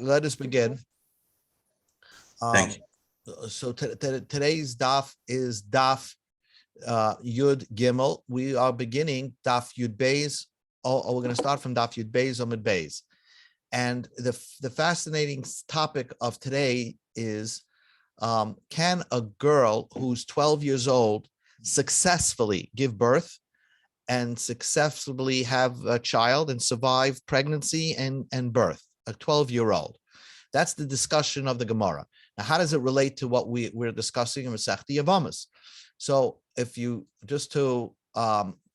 let us begin. Thank you. So today's daf is daf Yud Gimel. We are beginning daf Yud Beis. We're going to start from daf Yud Beis Amud Beis. And the fascinating topic of today is, can a girl who's 12 years old successfully give birth and successfully have a child and survive pregnancy and birth? A 12-year-old. That's the discussion of the Gemara. Now, how does it relate to what we're discussing in Masechta Yevamos? So, if you just to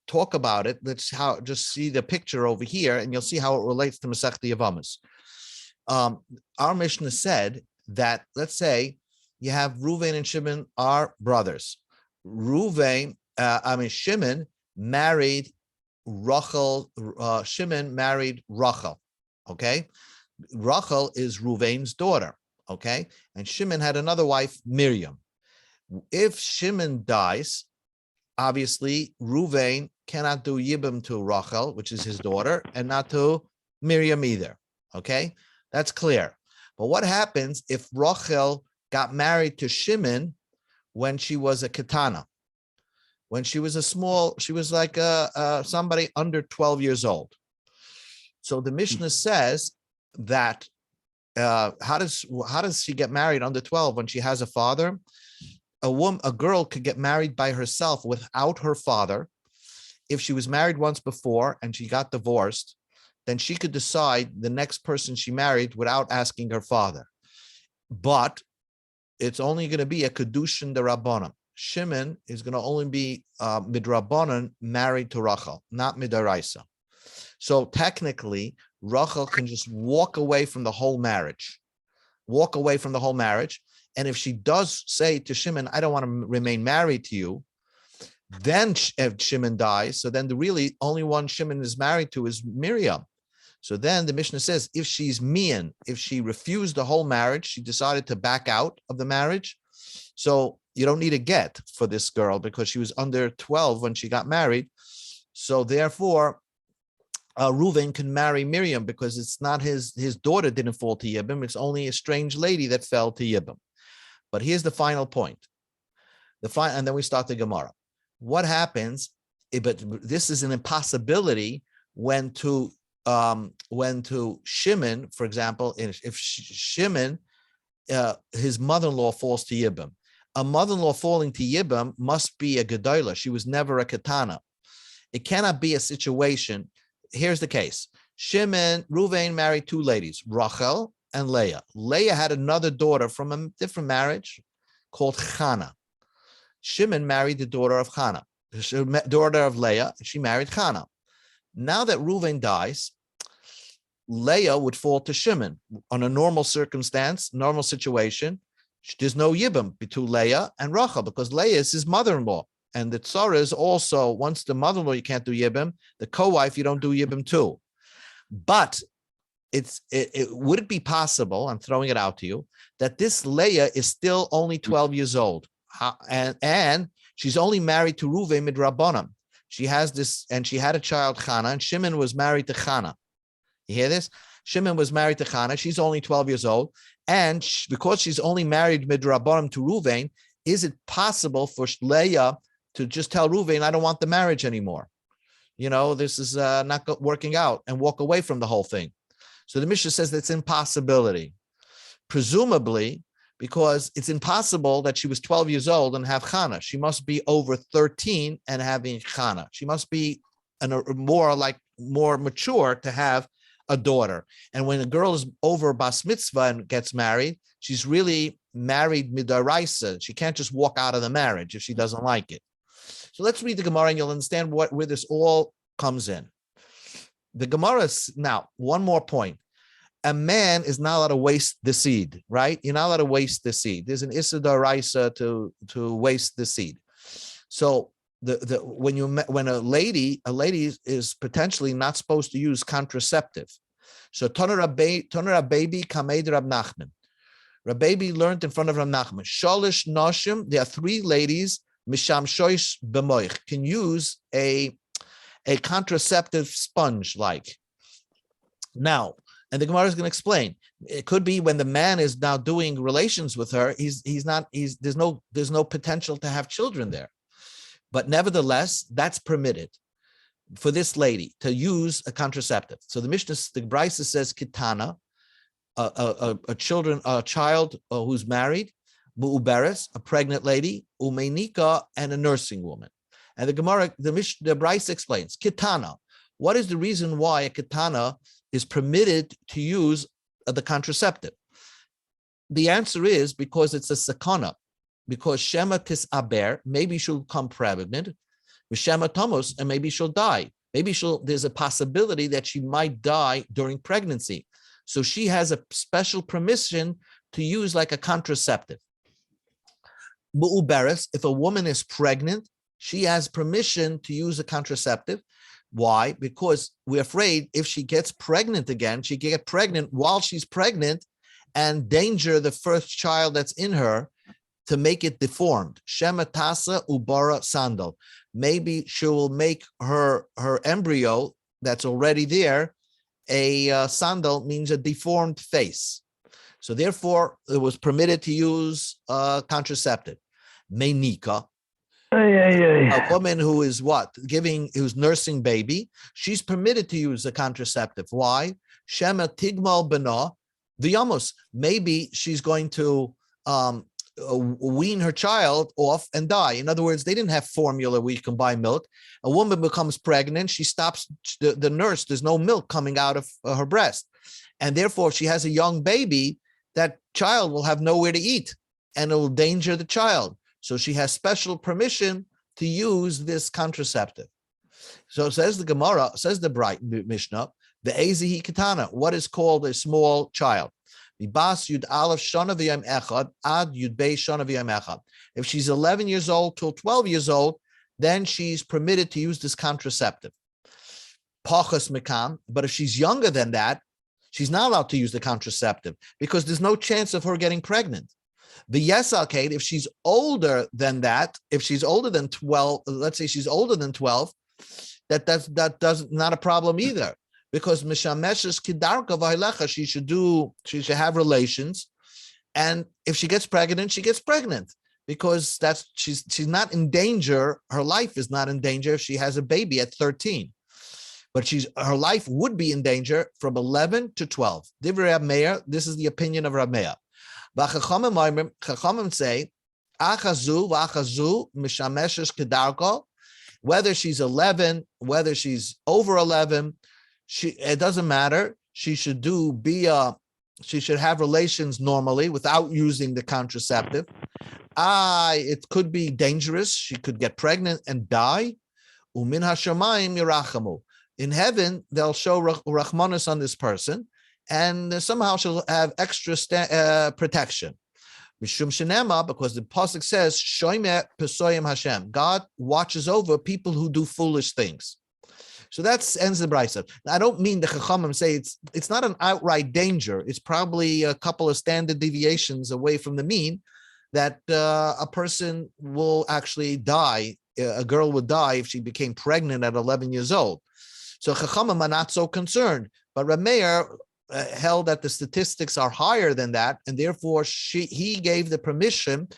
talk about it, just see the picture over here, and you'll see how it relates to Masechta Yevamos. Our Mishnah said that, let's say you have Reuven and Shimon are brothers. Shimon married Rachel. Shimon married Rachel. Okay. Rachel is Reuven's daughter, okay? And Shimon had another wife, Miriam. If Shimon dies, obviously Reuven cannot do Yibum to Rachel, which is his daughter, and not to Miriam either, okay? That's clear. But what happens if Rachel got married to Shimon when she was a ketana? When she was she was like somebody under 12 years old. So the Mishnah says that how does she get married under 12 when she has a father? A girl could get married by herself without her father. If she was married once before and she got divorced, then she could decide the next person she married without asking her father. But it's only going to be a kedushin derabbanan. Shimon is going to only be midrabbanan married to Rachel, not midaraisa. So technically, Rachel can just walk away from the whole marriage. And if she does say to Shimon, I don't want to remain married to you, then if Shimon dies, so then the really only one Shimon is married to is Miriam. So then the Mishnah says, if she's mian, if she refused the whole marriage, she decided to back out of the marriage. So you don't need a get for this girl because she was under 12 when she got married. So therefore, Reuven can marry Miriam because it's not his daughter didn't fall to Yibum. It's only a strange lady that fell to Yibum. But here's the final point. And then we start the Gemara. What happens? But this is an impossibility when to Shimon, for example, if Shimon, his mother-in-law falls to Yibum. A mother-in-law falling to Yibum must be a gedola. She was never a katana. It cannot be a situation. Here's the case. Reuven married two ladies, Rachel and Leah. Leah had another daughter from a different marriage called Chana. Shimon married the daughter of Chana, daughter of Leah. She married Chana. Now that Reuven dies, Leah would fall to Shimon. On a normal circumstance, normal situation, there's no Yibum between Leah and Rachel because Leah is his mother-in-law. And the tzara is also, once the mother-in-law, you can't do Yibum, the co-wife, you don't do Yibum too. But would it be possible, I'm throwing it out to you, that this Leah is still only 12 years old, and she's only married to Reuven midrabbanan. She has this, and she had a child, Chana, and Shimon was married to Chana. You hear this? Shimon was married to Chana. She's only 12 years old. And because she's only married midrabbanan to Reuven, is it possible for Leah to just tell Reuven, I don't want the marriage anymore? You know, this is not working out, and walk away from the whole thing. So the Mishnah says that's impossibility. Presumably, because it's impossible that she was 12 years old and have Chana. She must be over 13 and having Chana. She must be more mature to have a daughter. And when a girl is over bas mitzvah and gets married, she's really married midaraisa. She can't just walk out of the marriage if she doesn't like it. So let's read the Gemara and you'll understand where this all comes in. The Gemara is, now, one more point. A man is not allowed to waste the seed, right? You're not allowed to waste the seed. There's an Issa d'Oraisa to waste the seed. So when a lady is potentially not supposed to use contraceptive. So Toner Rabbebi Kamed Rab Nachman. Rabbebi learned in front of Rab Nachman. Sholish Noshim, there are three ladies, Misham Shoish B'moich, can use a contraceptive sponge like. Now, And the Gemara is going to explain. It could be when the man is now doing relations with her, there's no potential to have children there. But nevertheless, that's permitted for this lady to use a contraceptive. So the Mishnah, the Brisa says kitana, a child who's married, mu'uberes, a pregnant lady, umeinika, and a nursing woman. And the Gemara, the Brisa explains kitana. What is the reason why a kitana is permitted to use the contraceptive? The answer is because it's a sakana, because shema tis aber, maybe she'll become pregnant, shema tomos, and maybe she'll die. There's a possibility that she might die during pregnancy. So she has a special permission to use like a contraceptive. Mu'uberes, if a woman is pregnant, she has permission to use a contraceptive. Why? Because we're afraid if she gets pregnant again, she can get pregnant while she's pregnant and endanger the first child that's in her to make it deformed. Shema tasa ubara sandal. Maybe she will make her embryo that's already there a sandal, means a deformed face. So therefore, it was permitted to use contraceptive. Meinika. A woman who is who's nursing baby, she's permitted to use a contraceptive. Why? Shema tigmal bana v'yamos. Maybe she's going to wean her child off and die. In other words, they didn't have formula where you can buy milk. A woman becomes pregnant, she stops the nurse. There's no milk coming out of her breast, and therefore she has a young baby. That child will have nowhere to eat, and it will endanger the child. So she has special permission to use this contraceptive. So says the Gemara, says the bright Mishnah, the Ezihi Katana, what is called a small child. If she's 11 years old till 12 years old, then she's permitted to use this contraceptive. But if she's younger than that, she's not allowed to use the contraceptive because there's no chance of her getting pregnant. The Yesalkate, if she's older than that, if she's older than 12, let's say she's older than 12, that does not a problem either, because Mishameshes Kidarka Vailecha, she should have relations, and if she gets pregnant, she gets pregnant because she's not in danger. Her life is not in danger if she has a baby at 13, but her life would be in danger from 11 to 12. Divrei Rab Meir, this is the opinion of Rab Meir. Chachamim say, achazu v'achazu mishameshes kedarko, whether she's 11, whether she's over 11, it doesn't matter. She should have relations normally without using the contraceptive. It could be dangerous. She could get pregnant and die. Umin hashamayim yirachamu. In heaven, they'll show rachmanis on this person, and somehow she'll have extra protection. Mishum shenema, because the pasuk says, "Shoyme pesoyim Hashem." God watches over people who do foolish things. So that ends the brisa. I don't mean the chachamim say it's not an outright danger. It's probably a couple of standard deviations away from the mean that a person will actually die. A girl would die if she became pregnant at 11 years old. So chachamim are not so concerned, but Rab Meir held that the statistics are higher than that, and therefore he gave the permission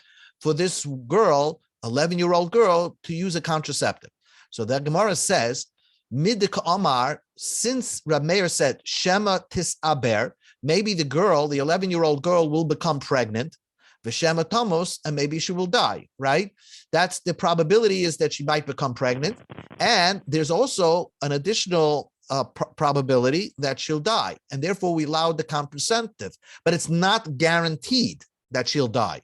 for this girl, 11-year-old girl, to use a contraceptive. So the Gemara says, Midik Omar, since Rab Meir said Shema tis aber, maybe the 11-year-old girl will become pregnant, V'Shema Tomos, and maybe she will die, right? That's the probability, is that she might become pregnant, and there's also an additional probability that she'll die, and therefore we allowed the contraceptive, but it's not guaranteed that she'll die.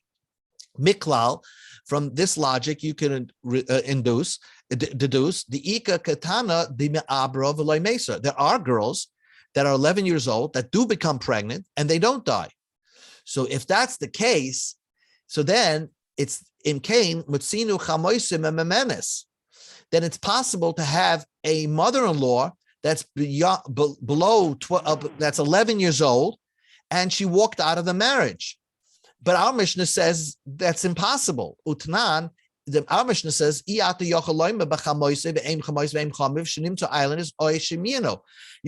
Miklal, from this logic, you can deduce the Ika Katana the Me'abra v'loy Mesa. There are girls that are 11 years old that do become pregnant and they don't die. So if that's the case, so then it's in Cain Mutsinu Chamoisim and Memenes. Then it's possible to have a mother-in-law that's below that's 11 years old, and she walked out of the marriage. But our Mishnah says that's impossible. Utnan, our Mishnah says, you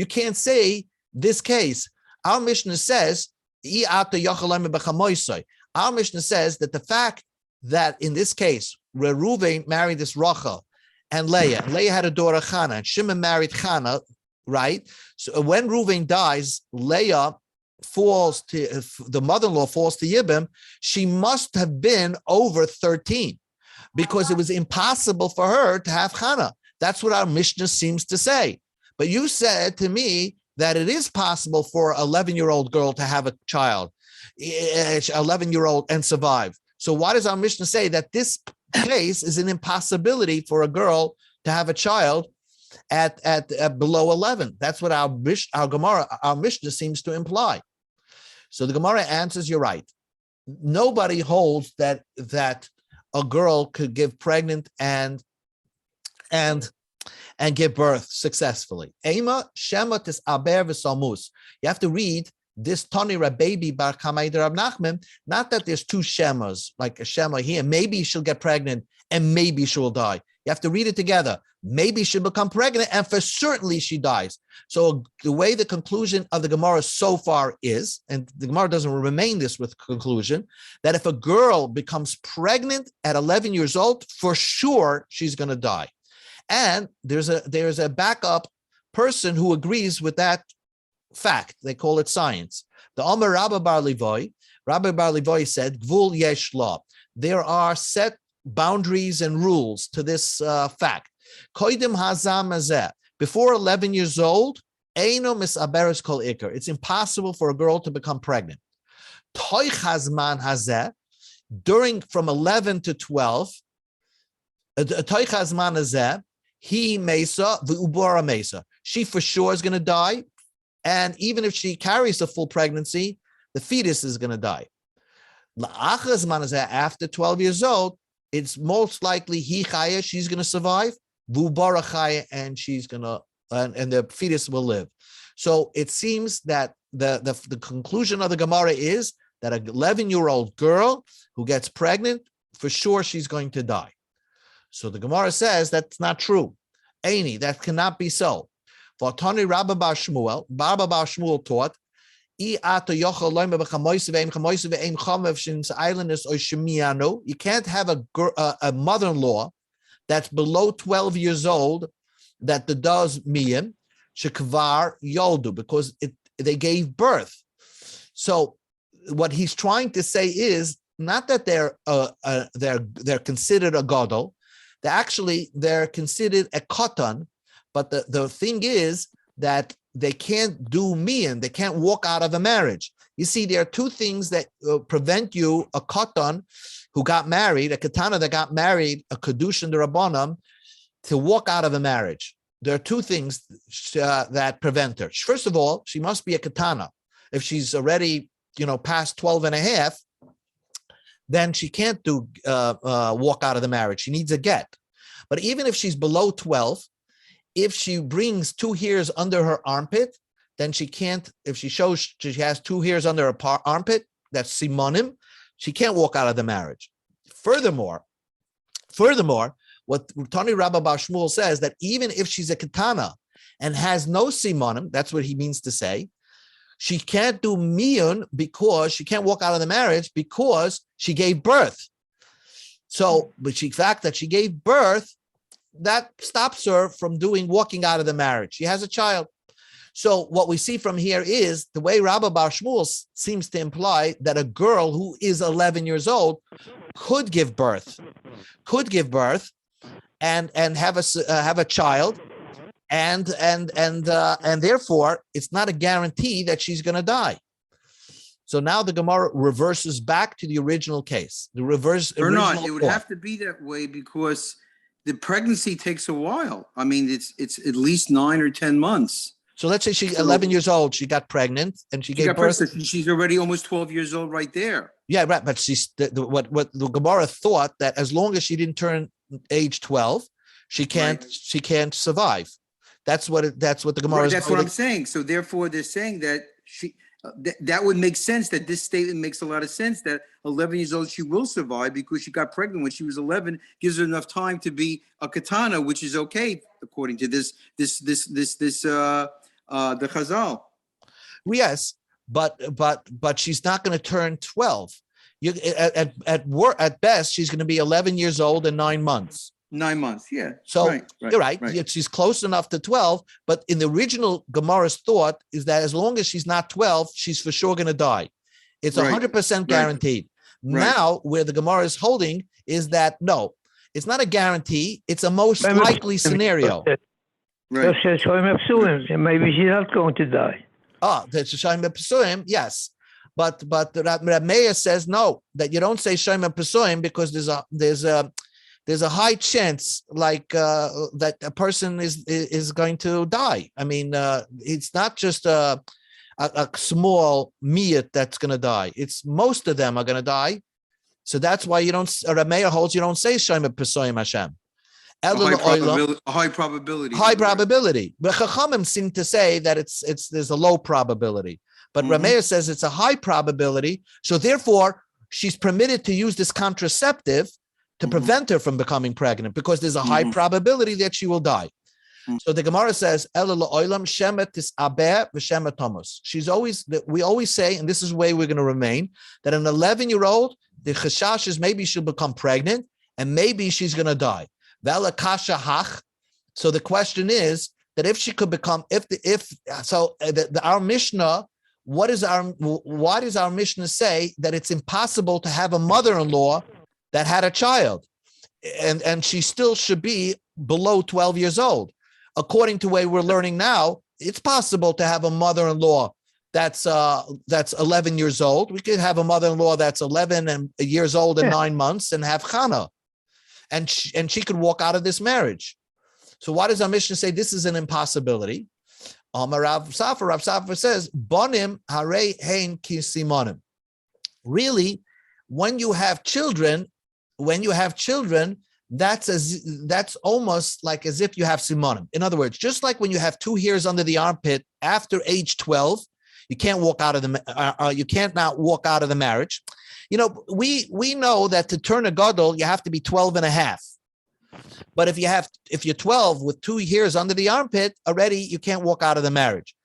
can't say this case. Our Mishnah says, our Mishnah says that the fact that in this case, where Reuven married this Rachel and Leah had a daughter Chana, and Shimon married Chana, right? So when Reuven dies, Leah falls to, the mother-in-law falls to Yibam, she must have been over 13 because it was impossible for her to have Chana. That's what our Mishnah seems to say. But you said to me that it is possible for an 11-year-old girl to have a child, 11-year-old, and survive. So why does our Mishnah say that this case is an impossibility for a girl to have a child at below 11? That's what our Gemara, our Mishnah seems to imply. So the Gemara answers, you're right. Nobody holds that a girl could give pregnant and give birth successfully. Ema shema tis aber v'salmus. You have to read this Tani Rabbebi Bar Kamei de Rab Nachman. Not that there's two shemas, like a shema here. Maybe she'll get pregnant and maybe she will die. You have to read it together. Maybe she'll become pregnant and for certainly she dies. So the way the conclusion of the Gemara so far is, and the Gemara doesn't remain this with conclusion, that if a girl becomes pregnant at 11 years old, for sure she's going to die. And there's a backup person who agrees with that fact. They call it science. The Omer Rabbi Bar Levoy said, Gvul yesh la. There are set boundaries and rules to this fact. Koidim hazam hazeh. Before 11 years old, eino misaberes kol ikar. It's impossible for a girl to become pregnant. Toich hazman hazeh. During from 11 to 12, toich hazman hazeh. He mesa v'ubora mesa. She for sure is going to die, and even if she carries a full pregnancy, the fetus is going to die. After 12 years old, it's most likely he chaya, she's going to survive, v'ubora chaya, and she's going to and the fetus will live. So it seems that the conclusion of the Gemara is that an 11-year-old girl who gets pregnant, for sure she's going to die. So the Gemara says that's not true. Aini, that cannot be so. For Tani Rabba Bar Shmuel taught, you can't have a mother-in-law that's below 12 years old that does miyim shekvar yoldu, because they gave birth. So what he's trying to say is not that they're considered a gadol. They're considered a katan, but the thing is that they can't do miyan, they can't walk out of a marriage. You see, there are two things that prevent you, a katan who got married, a katana that got married, a kedushin derabbanan, to walk out of a marriage. There are two things that prevent her. First of all, she must be a katana. If she's already, past 12 and a half, then she can't do walk out of the marriage. She needs a get. But even if she's below 12, if she brings 2 hairs under her armpit, then she can't, if she shows she has 2 hairs under her armpit, that's simonim, she can't walk out of the marriage. Furthermore, what Tani Rabba Bar Shmuel says, that even if she's a katana and has no simonim, that's what he means to say, she can't do miyun because she can't walk out of the marriage because she gave birth. So, but the fact that she gave birth, that stops her from walking out of the marriage. She has a child. So what we see from here is the way Rabbi Bar Shmuel seems to imply that a girl who is 11 years old could give birth and have a child. And therefore, it's not a guarantee that she's going to die. So now the Gemara reverses back to the original case. The reverse. Or not? It would have to be that way because the pregnancy takes a while. I mean, it's at least 9 or 10 months. So let's say she's 11 years old. She got pregnant and she gave birth. She's already almost 12 years old right there. Yeah, right. But she's what the Gemara thought that as long as she didn't turn age 12, she can't survive. That's what the Gemara is. That's what I'm saying. So therefore, they're saying that that would make sense. That this statement makes a lot of sense. That 11 years old she will survive because she got pregnant when she was 11. Gives her enough time to be a katana, which is okay according to the Chazal. Yes, but she's not going to turn 12. At best, she's going to be 11 years old and 9 months. 9 months. Yeah. So you're right. She's close enough to 12, but in the original Gemara's thought is that as long as she's not 12, she's for sure going to die. It's 100% guaranteed. Now, where the Gemara is holding is that no, it's not a guarantee. It's a most likely scenario. Right. Maybe she's not going to die. That's Shayim Pesuim, yes. But Rab Meir says no, that you don't say Shayim Pesuim because there's a high chance that a person is going to die. I mean, it's not just a small miyat that's going to die. It's most of them are going to die. So that's why Rab Meir holds you don't say Shayim Pesuim Hashem. A high probability. High probability. But Chachamim seem to say that there's a low probability. But Rameir says it's a high probability. So therefore, she's permitted to use this contraceptive to prevent her from becoming pregnant because there's a high probability that she will die. So the Gemara says, we always say, and this is the way we're going to remain, that an 11-year-old, the chashash is maybe she'll become pregnant and maybe she's going to die. So the question is that if she could become, our Mishnah, why does our Mishnah say that it's impossible to have a mother-in-law that had a child and she still should be below 12 years old? According to the way we're learning now, it's possible to have a mother-in-law that's 11 years old. We could have a mother-in-law that's 11 years old and 9 months and have Chana. And she could walk out of this marriage. So why does our Mishnah say this is an impossibility? Rav Safar says, Bonim hare hein kisimonim. Really, when you have children, that's almost like as if you have simonim. In other words, just like when you have 2 hairs under the armpit after age 12, you can't walk out of you can't not walk out of the marriage. You know, we know that to turn a gadol, you have to be 12 and a half. But if you're 12 with 2 hairs under the armpit, already you can't walk out of the marriage.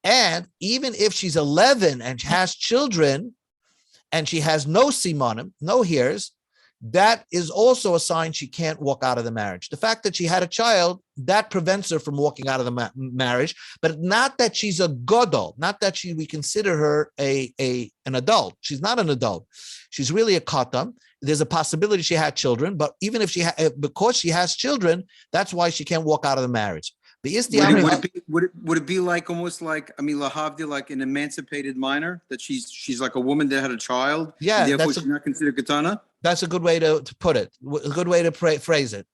And even if she's 11 and has children and she has no simonim, no hairs, that is also a sign she can't walk out of the marriage. The fact that she had a child, that prevents her from walking out of the marriage, but not that she's a gadol, not that we consider her an adult. She's not an adult. She's really a katan. There's a possibility she had children, but even if because she has children, that's why she can't walk out of the marriage. Would it be like almost like lahavdi, like an emancipated minor, that she's like a woman that had a child? Yeah, and therefore she's not considered katana. That's a good way to put it. A good way to phrase it.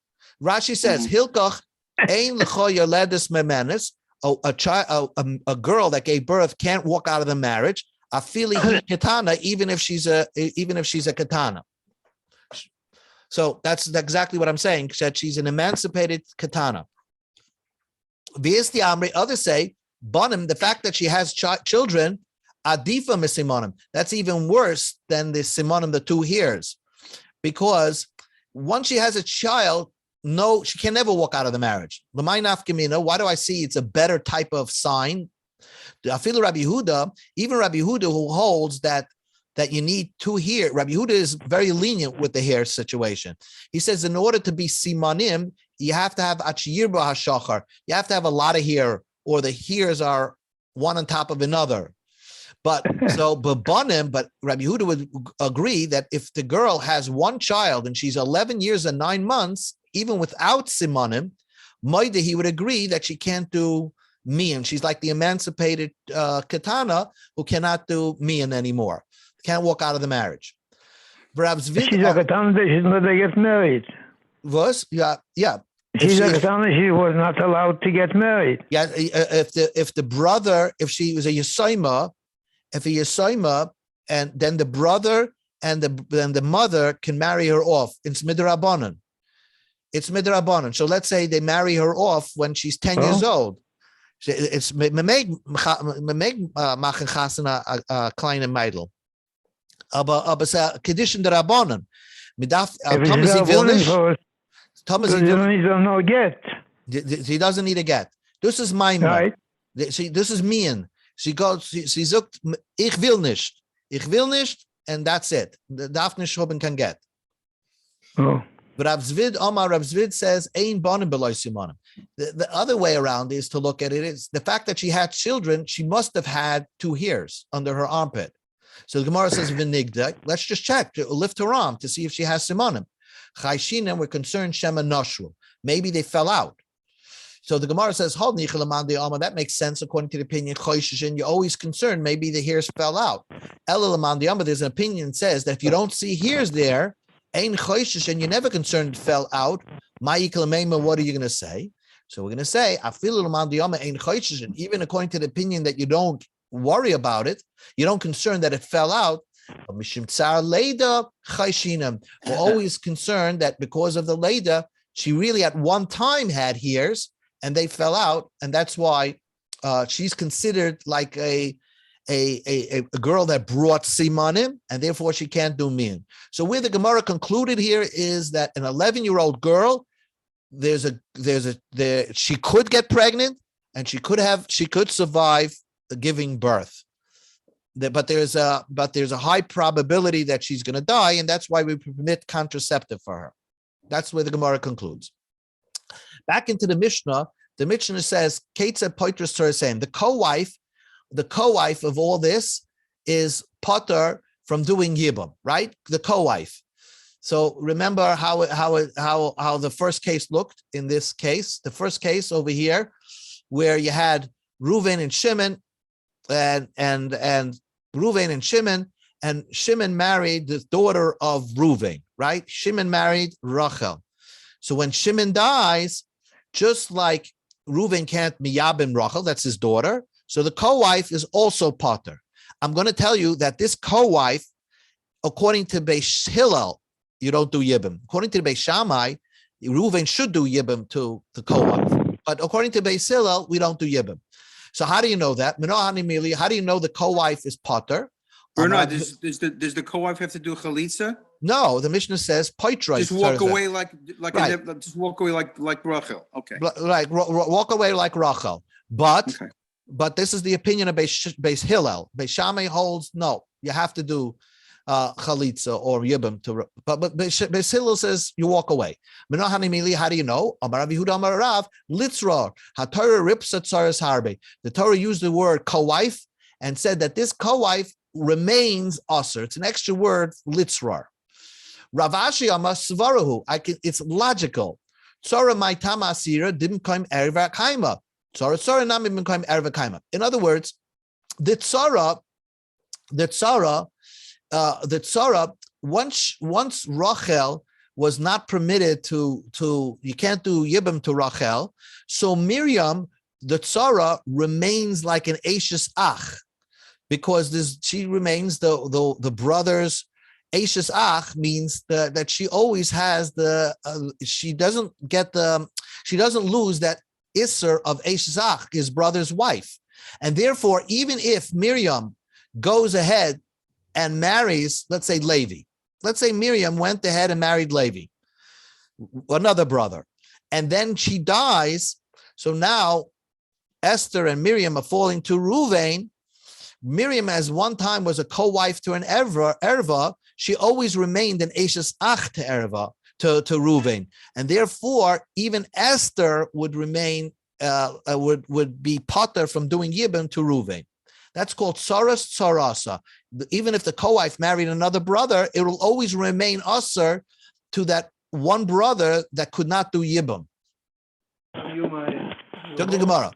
Rashi says, "Hilkach ein lecho yoledes memenes." A girl that gave birth can't walk out of the marriage. Afili katana, even if she's a katana. So that's exactly what I'm saying. That she's an emancipated katana. Others say, Bonim, the fact that she has children, adifa misimonim. That's even worse than the simonim, the 2 hairs. Because once she has a child, no, she can never walk out of the marriage. Why do I see it's a better type of sign? Even Rabbi Yehuda, who holds that you need 2 hair. Rabbi Yehuda is very lenient with the hair situation. He says in order to be simanim, you have to have achiyir b'hashachar. You have to have a lot of hair, or the hairs are one on top of another. But Rabbi Yehuda would agree that if the girl has 1 child and she's 11 years and 9 months, even without simanim, he would agree that she can't do mian. She's like the emancipated katana who cannot do mian anymore. Can't walk out of the marriage. She's a katana, she's not to get married. Yeah. She's a katana, she was not allowed to get married. Yeah, if she was a Yesayma, and then the brother and the mother can marry her off. It's midrabanan. So let's say they marry her off when she's 10 years old. It's memeg machen chasana kleine meidl. Aber condition the rabbanon. He doesn't need a get. This is mine. Right. See, this is mian. She goes, she sagt, ich will nicht, and that's it. The darf nicht haben kann get. Oh. But Rav Zvid says, Ein bonim beloy simanim. The other way around is to look at it is the fact that she had children, she must have had 2 hairs under her armpit. So the Gemara says, Vinigda, let's just check, lift her arm to see if she has simanim. Chayshina, we're concerned, Shema Noshru. Maybe they fell out. So the Gemara says, that makes sense according to the opinion. You're always concerned, maybe the hairs fell out. There's an opinion that says that if you don't see hairs there, and you're never concerned it fell out, what are you going to say? So we're going to say, even according to the opinion that you don't worry about it, you don't concern that it fell out, we're always concerned that because of the Leda, she really at one time had hairs and they fell out, and that's why she's considered like a girl that brought simanim, and therefore she can't do min. So where the Gemara concluded here is that an 11-year-old girl, she could get pregnant and she could survive giving birth. But there's a high probability that she's going to die, and that's why we permit contraceptive for her. That's where the Gemara concludes. Back into the Mishnah says, Ketza Poitras Torah saying the co-wife of all this is potter from doing yibum, right? The co-wife. So remember how the first case looked in this case. The first case over here, where you had Reuven and Shimon, and Reuven and Shimon married the daughter of Reuven, right? Shimon married Rachel. So when Shimon dies, just like Reuven can't miyabim Rachel, that's his daughter. So the co-wife is also potter. I'm going to tell you that this co-wife, according to Beis Hillel, you don't do yibum. According to Beis Shammai, Reuven should do yibum to the co-wife. But according to Beis Hillel, we don't do yibum. So how do you know that? How do you know the co-wife is potter? Bernard, does the co-wife have to do chalitza? No, the Mishnah says poitra. Just walk away like right. just walk away like Rachel. Okay. Right, walk away like Rachel. But this is the opinion of Beis Hillel. Beis Shammai holds no, you have to do chalitza or yibum but Beis Hillel says you walk away. How do you know? Amar Rav Yehuda Amar Rav litzra haTorah ripsa tzaras harbe. The Torah used the word co-wife and said that this co-wife remains usher. It's an extra word, litzrar. Rav Ashi Amar svarahu. It's logical. Tzara ma'itama asira didn't come erva kaima. Tzara nami didn't come erva kaima. In other words, the tzara, once Rachel was not permitted to you can't do yibum to Rachel, so Miriam, the tzara, remains like an Eishes Ach, because she remains the brother's Eishes Ach, means that she always has she doesn't lose that Isser of Eishes Ach, his brother's wife. And therefore, even if Miriam goes ahead and marries, let's say Levi. Let's say Miriam went ahead and married Levi, another brother, and then she dies. So now Esther and Miriam are falling to Reuven. Miriam, as one time was a co-wife to an Erva, she always remained an Eishes Ach to Erva, to Reuven, and therefore even Esther would remain would be potter from doing yibum to Reuven. That's called Tsaras Tsarasa. Even if the co-wife married another brother, it will always remain usher to that one brother that could not do yibum. Zog the Gemara.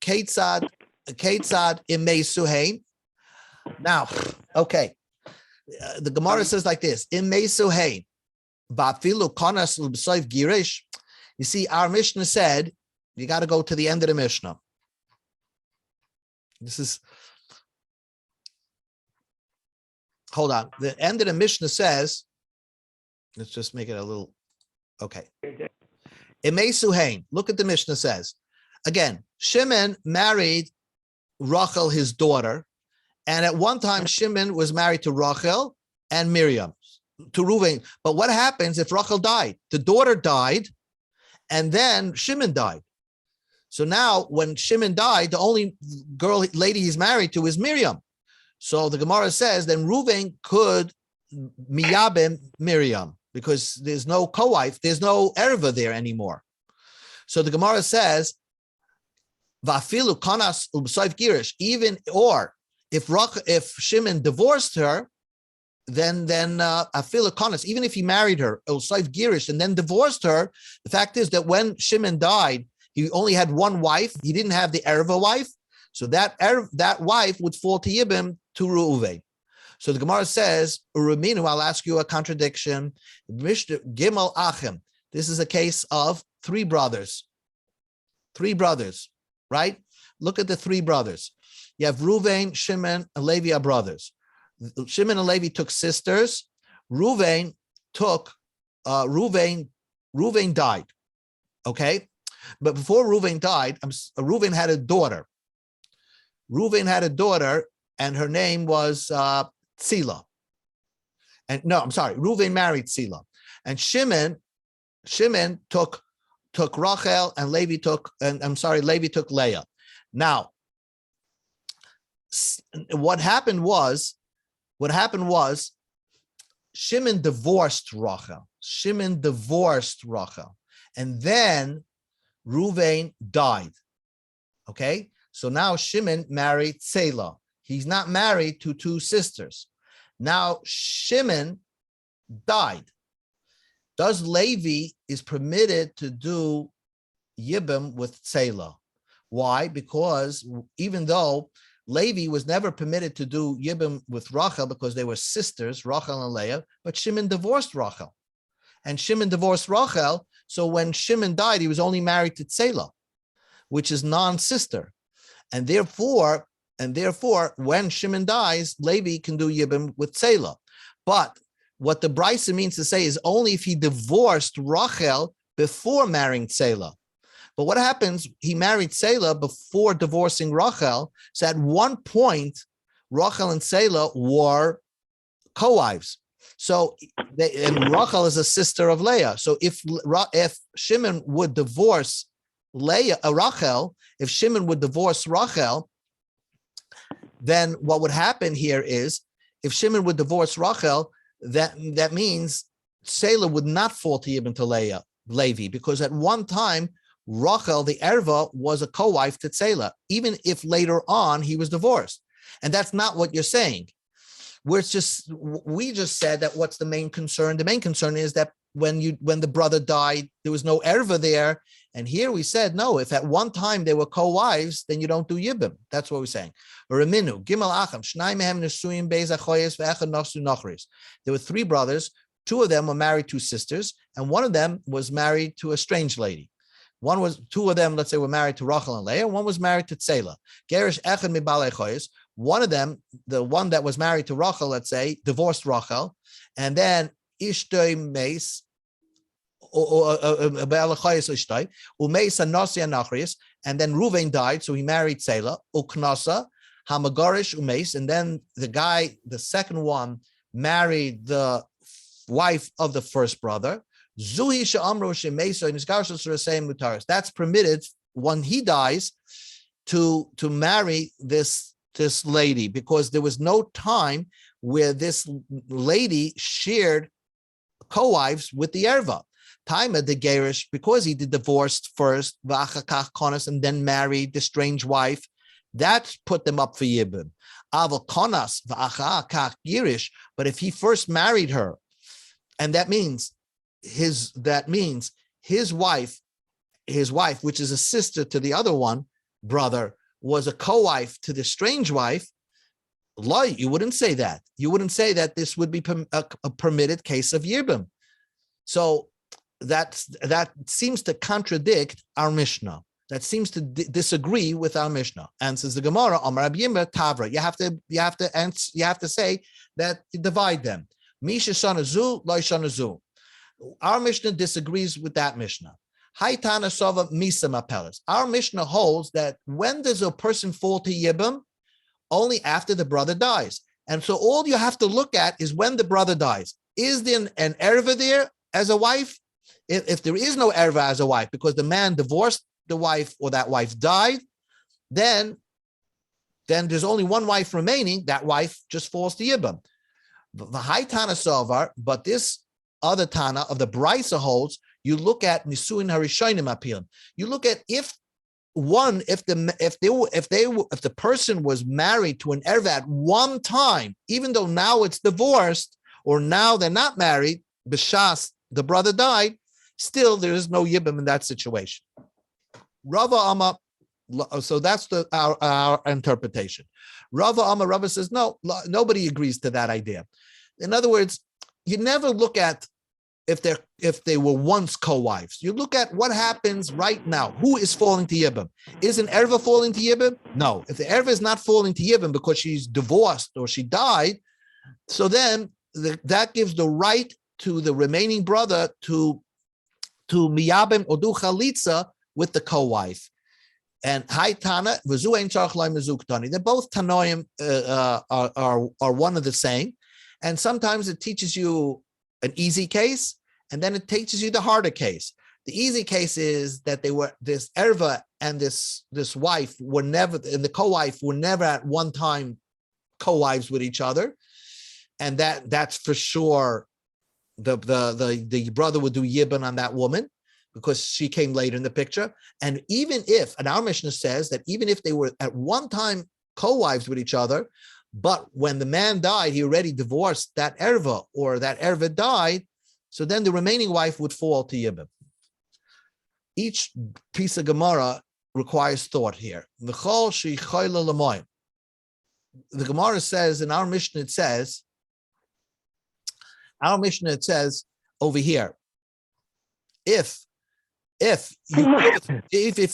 Ketzad imei suhain. Now, okay. The Gemara says like this: imei suhain. Ba'afilu konas l'b'soif girish. You see, our Mishnah said you got to go to the end of the Mishnah. Hold on. The end of the Mishnah says, let's just make it a little, okay. Imei Suhain, look at the Mishnah says. Again, Shimon married Rachel, his daughter, and at one time Shimon was married to Rachel and Miriam, to Reuven. But what happens if Rachel died? The daughter died, and then Shimon died. So now when Shimon died, the only lady he's married to is Miriam. So the Gemara says then Reuven could miyabim Miriam because there's no co-wife, there's no erva there anymore. So the Gemara says, Vafilu kanas ub'soif girish, even or if Shimon divorced her, then afilu kanas, even if he married her, ub'soif girish, and then divorced her, the fact is that when Shimon died, he only had one wife. He didn't have the erva wife, so that wife would fall to Yibim to Reuven. So the Gemara says, Uraminu, I'll ask you a contradiction. Gimel Achim. This is a case of three brothers. Three brothers, right? Look at the three brothers. You have Reuven, Shimon, and Levi are brothers. Shimon and Levi took sisters. Reuven died. Okay? But before Reuven died, Reuven had a daughter. And her name was Tzila. And no, I'm sorry, Reuven married Tzila. And Shimon took Rachel, and Levi took Leah. Now, what happened was Shimon divorced Rachel. And then Reuven died. Okay? So now Shimon married Tzela. He's not married to two sisters. Now Shimon died. Does Levi is permitted to do Yibam with Tzela? Why? Because even though Levi was never permitted to do Yibam with Rachel because they were sisters, Rachel and Leah, but Shimon divorced Rachel. And Shimon divorced Rachel, so when Shimon died, he was only married to Tzela, which is non-sister. And therefore, when Shimon dies, Levi can do Yibam with Tzela. But what the Brisa means to say is only if he divorced Rachel before marrying Tzela. But what happens? He married Tzela before divorcing Rachel. So at one point, Rachel and Tzela were co-wives. So and Rachel is a sister of Leah. So if Shimon would divorce Rachel, then what would happen here is if Shimon would divorce Rachel, that means Tzela would not fall to Yibam to Levi, because at one time Rachel, the erva, was a co-wife to Tzela, even if later on he was divorced. And that's not what you're saying. We just said that what's the main concern? The main concern is that when the brother died, there was no erva there. And here we said, no, if at one time they were co-wives, then you don't do Yibam. That's what we're saying. Reminu, Gimel Acham, Shnai mehem nesuim beis achoyes ve'echad nasu nachris. There were three brothers. Two of them were married to sisters, and one of them was married to a strange lady. Two of them, let's say, were married to Rachel and Leah. One was married to Tzela. Gerish echad mibal achoyes. One of them, the one that was married to Rachel, let's say, divorced Rachel, and then Ishtoi Meis, and then Reuven died, so he married Tzela, Uknasa, Hamagarish Umeis, and then the second one, married the wife of the first brother. Zuhi Sha'amro Shemesa, and that's permitted when he dies to marry this lady, because there was no time where this lady shared co-wives with the erva. Time of the Gerish, because he did divorced first, and then married the strange wife, that put them up for Yibam. But if he first married her, and that means his wife, which is a sister to the other one, brother, was a co-wife to the strange wife, you wouldn't say that. You wouldn't say that this would be a permitted case of Yibam. So that seems to contradict our Mishnah. That seems to disagree with our Mishnah. And says the Gemara, Amar Rabbi Yirmiyah Tavra. You have to say that you divide them. Misha shana zu, lo shana zu. Our Mishnah disagrees with that Mishnah. Haitana sova misa mapelas. Our Mishnah holds that when does a person fall to Yibam? Only after the brother dies. And so all you have to look at is when the brother dies. Is there an erva there as a wife? If there is no erva as a wife, because the man divorced the wife or that wife died, then there's only one wife remaining. That wife just falls to Yibam. The high Tana Sovar, but this other Tana of the Brisa holds, you look at Nisuin Harishonim Apil. You look at if the person was married to an erva at one time, even though now it's divorced or now they're not married, b'shas the brother died, still there is no yibam in that situation. Rava Amma, so that's our interpretation. Rava says no, nobody agrees to that idea. In other words, you never look at if they were once co-wives. You look at what happens right now. Who is falling to Yibam? Is an erva falling to Yibam? No. If the erva is not falling to Yibam because she's divorced or she died, so then that gives the right to the remaining brother to miyabim or do chalitza with the co-wife. And Haitana, v'zu ein tzarich lo mezuk tani. They're both tanoim are one of the same. And sometimes it teaches you an easy case, and then it teaches you the harder case. The easy case is that they were this erva and this wife were never, and the co-wife were never at one time co-wives with each other, and that's for sure. The brother would do yibban on that woman because she came later in the picture. And even if, and our Mishnah says that even if they were at one time co-wives with each other, but when the man died, he already divorced that erva, or that erva died, so then the remaining wife would fall to Yibam. Each piece of Gemara requires thought here. The Gemara says, in our Mishnah, it says over here, if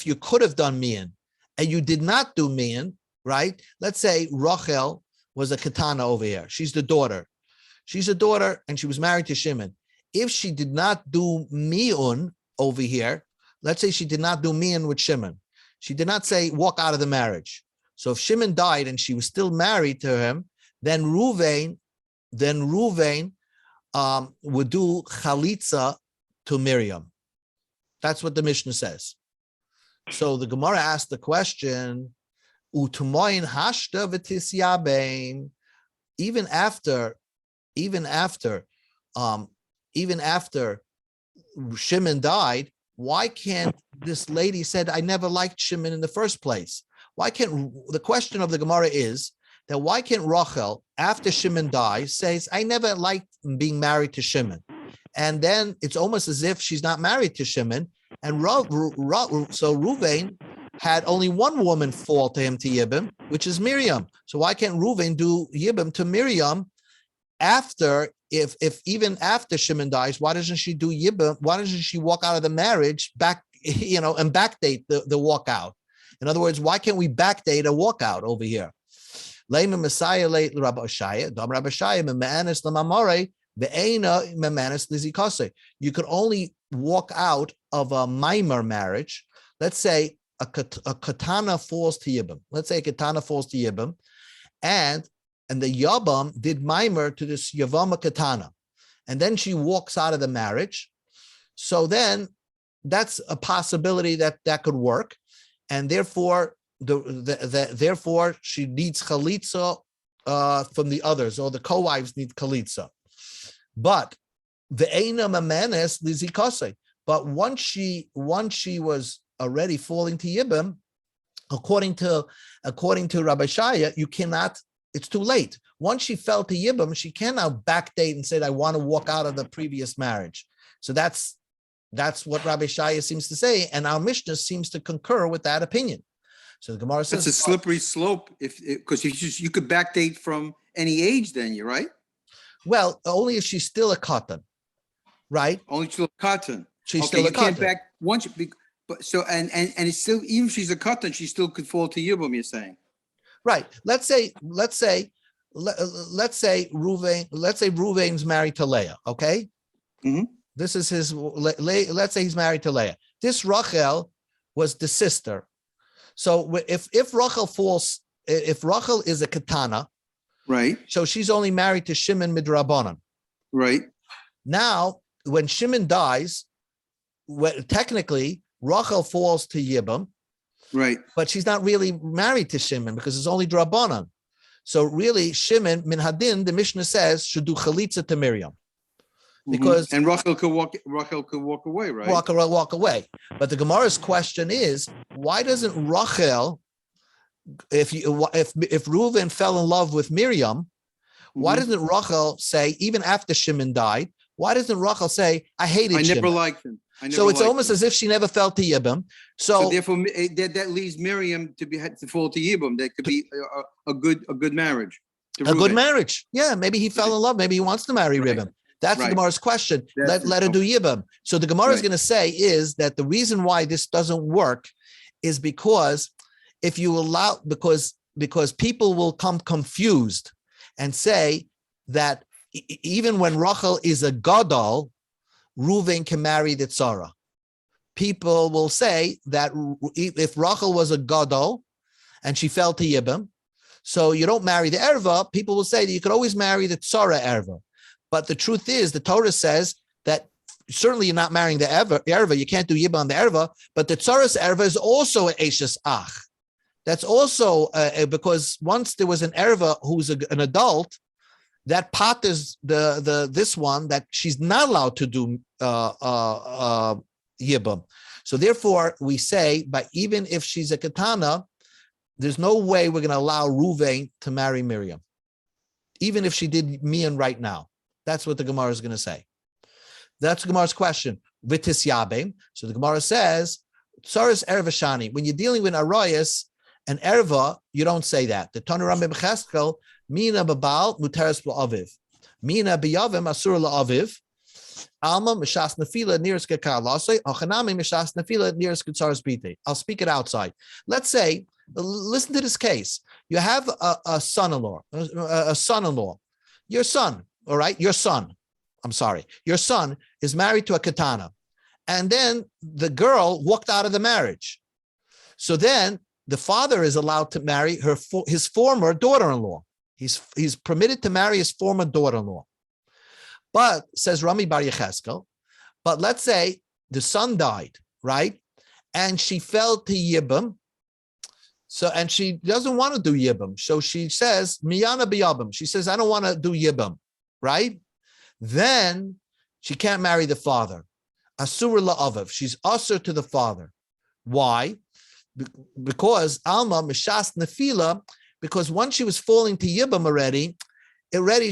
you could have done mian and you did not do mian, right? Let's say Rachel was a katana over here. She's the daughter. She's a daughter and she was married to Shimon. If she did not do mi'un over here, let's say she did not do mi'un with Shimon. She did not say walk out of the marriage. So if Shimon died and she was still married to him, then Ruvain would do chalitza to Miriam. That's what the Mishnah says. So the Gemara asked the question, Utumoin hashta v'tisyabein. Even after Shimon died, why can't this lady said, I never liked Shimon in the first place? Why can't, the question of the Gemara is that why can't Rachel, after Shimon dies, says, I never liked being married to Shimon? And then it's almost as if she's not married to Shimon. And so Ruvain had only one woman fall to him to Yibam, which is Miriam. So why can't Ruvain do Yibam to Miriam after, if even after Shimon dies, why doesn't she do Yibam? Why doesn't she walk out of the marriage back, and backdate the walkout? In other words, why can't we backdate a walkout over here? Layman Messiah late Rabbi Shaya, Dom Rabbi Shaya, Memanis Lamamore, Ve'ena Memanis Lizikase. You could only walk out of a mimer marriage. Let's say a katana falls to Yibam. Let's say a katana falls to Yibam, and the Yabam did mimer to this Yavama katana, and then she walks out of the marriage. So then that's a possibility that could work, and therefore therefore she needs chalitza from the others, or the co-wives need chalitza. But the eina mamanes lizikase. But once she was already falling to Yibam, according to Rabbi Shaya, you cannot. It's too late. Once she fell to Yibam, she cannot backdate and say, I want to walk out of the previous marriage. So that's what Rabbi Shaya seems to say, and our Mishnah seems to concur with that opinion. So the Gemara says it's a slippery slope, because you could backdate from any age. Then you're right. Well, only if she's still a katan, right? Only still a katan. She's still a katan. Can't back once, but so and it's still, even if she's a katan, she still could fall to Yibam. You're saying, right? Let's say Ruvain's married to Leah. Okay, This is his. Let's say he's married to Leah. This Rachel was the sister. So if Rachel is a katana, right? So she's only married to Shimon midrabanan, right? Now, when Shimon dies, technically Rachel falls to Yibam, Right. but she's not really married to Shimon because it's only Drabanan. So really, Shimon min hadin, the Mishnah says, should do chalitza to Miriam, because and Rachel could walk away, right? walk away. But the Gemara's question is, why doesn't Rachel, if Reuven fell in love with Miriam, why doesn't Rachel say, even after Shimon died, why doesn't Rachel say, I hated Shimon? I never liked him. So it's almost as if she never fell to Yibam. So therefore, that leaves Miriam to fall to Yibam. That could be a good marriage. A good marriage. Yeah, maybe he fell in love. Maybe he wants to marry Ribam. That's the Gemara's question. Let her do Yibam. So the Gemara is going to say is that the reason why this doesn't work is because if you allow, because people will come confused and say that even when Rachel is a gadol, Reuven can marry the tzara. People will say that if Rachel was a gadol and she fell to Yibam, so you don't marry the erva, people will say that you could always marry the tzara erva. But the truth is, the Torah says that certainly you're not marrying the erva, you can't do Yibam on the erva, but the tzaras erva is also an eshes ach. That's also because once there was an erva who's an adult, that pot is this one that she's not allowed to do Yibam. So therefore, we say, but even if she's a katana, there's no way we're going to allow Reuven to marry Miriam, even if she did Mian right now. That's what the Gemara is going to say. That's the Gemara's question. Vitis Yabim. So the Gemara says, Tsaris Erva Shani. When you're dealing with Arayas and Erva, you don't say that. The Tanu Rambam B'Cheskel, Mina Babal, Muteres B'Aviv. Mina B'Yavim, Asur L'Aviv. Alma, Mishas Nefila, Nearest Kekar Lasai. Ochanami, Mishas Nefila, Nearest Ketsaras Bite. I'll speak it outside. Let's say, listen to this case. You have a son-in-law, your son, all right? Your son is married to a katana. And then the girl walked out of the marriage. So then the father is allowed to marry his former daughter-in-law. He's permitted to marry his former daughter-in-law. But, says Rami Bar Yecheskel, but let's say the son died, right? And she fell to Yibam. So, and she doesn't want to do Yibam. So she says, Miyana b'Yabam. She says, I don't want to do Yibam, right? Then she can't marry the father. Asur la'aviv. She's usher to the father. Why? Because Alma Mishas Nefila, because once she was falling to Yibam already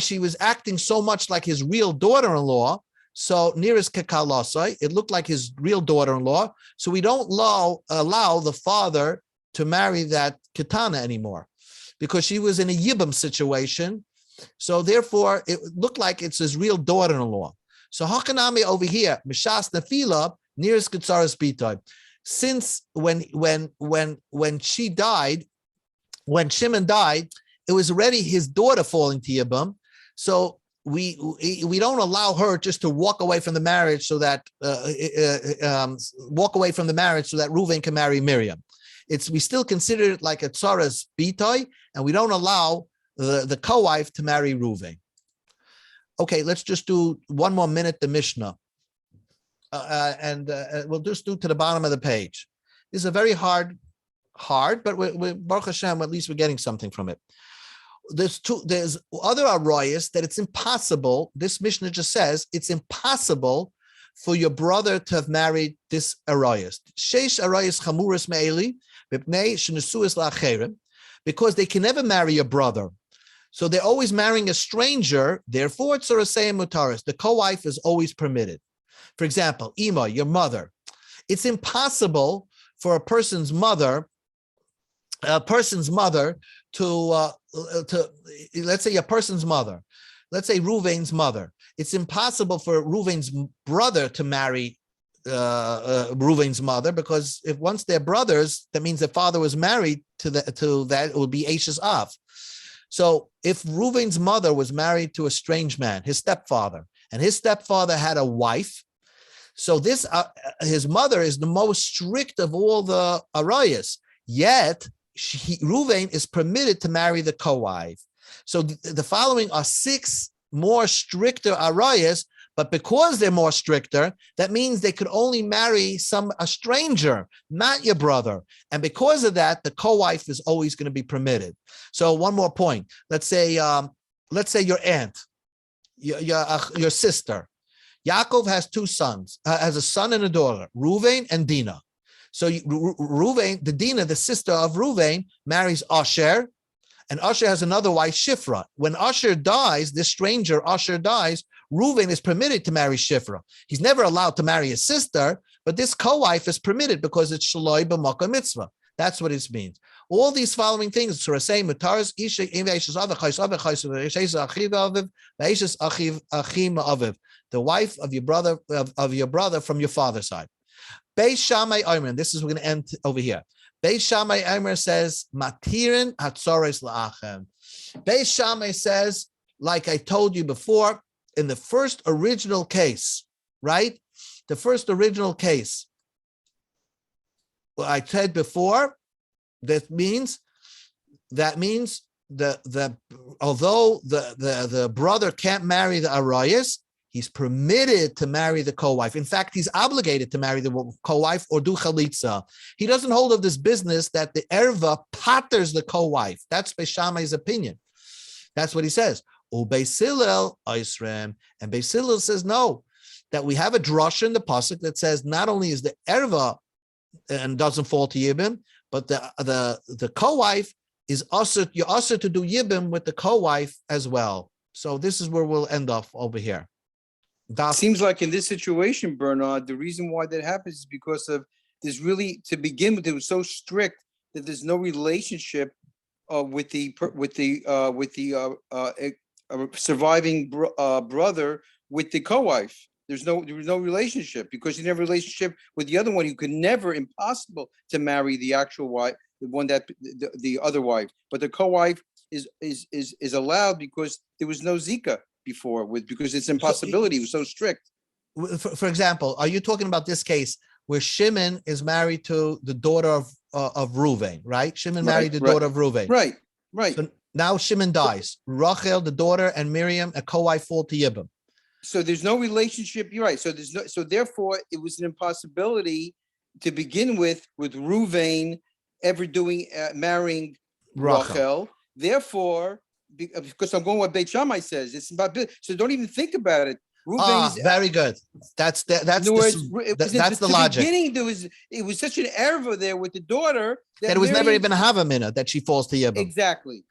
she was acting so much like his real daughter-in-law. So nearest Kekalasai, it looked like his real daughter-in-law. So we don't allow the father to marry that katana anymore because she was in a Yibam situation. So therefore, it looked like it's his real daughter-in-law. So Hakanami over here, Mishas Nefila, nearest Ketsaras Bitoy. Since when she died, when Shimon died, it was already his daughter falling to Yibam. So we don't allow her just to walk away from the marriage so that Reuven can marry Miriam. We still consider it like a tzaras bitoy, and we don't allow the co-wife to marry Reuven. Okay, let's just do one more minute, the Mishnah. And we'll just do to the bottom of the page. This is a very hard, but we Baruch Hashem, at least we're getting something from it. There's other arayas that it's impossible. This Mishnah just says it's impossible for your brother to have married this arayas. Sheish arayas chamuras me'eli b'pnei shenesuas la'acherim, because they can never marry a brother. So they're always marrying a stranger. Therefore, it's Sorasei Mutaris. The co-wife is always permitted. For example, Ima, your mother. It's impossible for a person's mother to let's say a person's mother, let's say Reuven's mother. It's impossible for Reuven's brother to marry Reuven's mother, because if once they're brothers, that means their father was married to that, it would be Ashes Av. So if Reuven's mother was married to a strange man, his stepfather, and his stepfather had a wife, so this his mother is the most strict of all the arayas. Yet Reuven is permitted to marry the co-wife. So the following are 6 more stricter arayas, But because they're more stricter, that means they could only marry a stranger, not your brother. And because of that, the co-wife is always going to be permitted. So one more point. Let's say your aunt, your sister. Yaakov has two sons, has a son and a daughter, Reuven and Dinah. So Reuven, the Dinah, the sister of Reuven, marries Asher, and Asher has another wife, Shifra. When Asher dies, this stranger Asher dies, Reuven is permitted to marry Shifra. He's never allowed to marry his sister, but this co-wife is permitted because it's Shaloi b'Makom Mitzvah. That's what it means. All these following things, so we're saying, the wife of your brother from your father's side. Beis Shammai Omer, this is, we're going to end over here. Beis Shammai Omer says, Matirin hatzores la'achem. Beis Shammai says, like I told you before, in the first original case, right? The first original case, I said before, that means although the brother can't marry the arayas, he's permitted to marry the co-wife. In fact, he's obligated to marry the co-wife or do chalitza. He doesn't hold of this business that the erva patters the co-wife. That's Beis Shammai's opinion. That's what he says. Beis Hillel Eisrem, and Beis Hillel says no, that we have a drasha in the pasuk that says not only is the erva and doesn't fall to Yibim, but the co-wife is also, you're also to do Yibim with the co-wife as well. So this is where we'll end off over here. Seems like in this situation, Bernard, the reason why that happens is because of there's really, to begin with, it was so strict that there's no relationship with the surviving brother with the co-wife. There was no relationship because you didn't have a relationship with the other one. You could never, impossible to marry the actual wife, the one that the other wife. But the co-wife is allowed because there was no zika before, because it's impossibility. It was so strict. For example, are you talking about this case where Shimon is married to the daughter of Reuven, right? Shimon married the daughter of Reuven. Right. So now Shimon dies. Rachel, the daughter, and Miriam, a co-wife, fall to Yibam. So there's no relationship. You're right. So therefore it was an impossibility to begin with Reuven ever marrying Rachel. Therefore, because I'm going what Beit Shammai says, it's about, so don't even think about it. Very good. That's the logic. Beginning, it was such an error there with the daughter that it was never even a Havamina that she falls to Yibam. Exactly.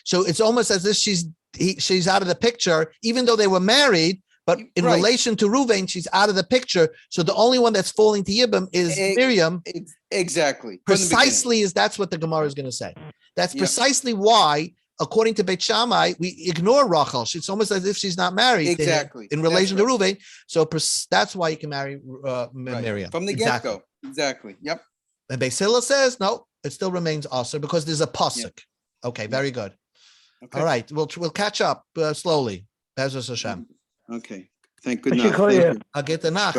So it's almost as if she's out of the picture, even though they were married. But in relation to Reuven, she's out of the picture. So the only one that's falling to Yibam is Miriam. Exactly. Precisely, that's what the Gemara is going to say. That's precisely why, according to Beit Shammai, we ignore Rachel. It's almost as if she's not married. Exactly. In relation to Reuven. So that's why you can marry Miriam. From the get-go. Exactly. Yep. And Beis Hillel says, no, it still remains Aser because there's a pasuk. Yep. Okay, very good. Okay. All right, we'll catch up slowly. Bezos Hashem. Okay. Thank goodness. I'll get the nach.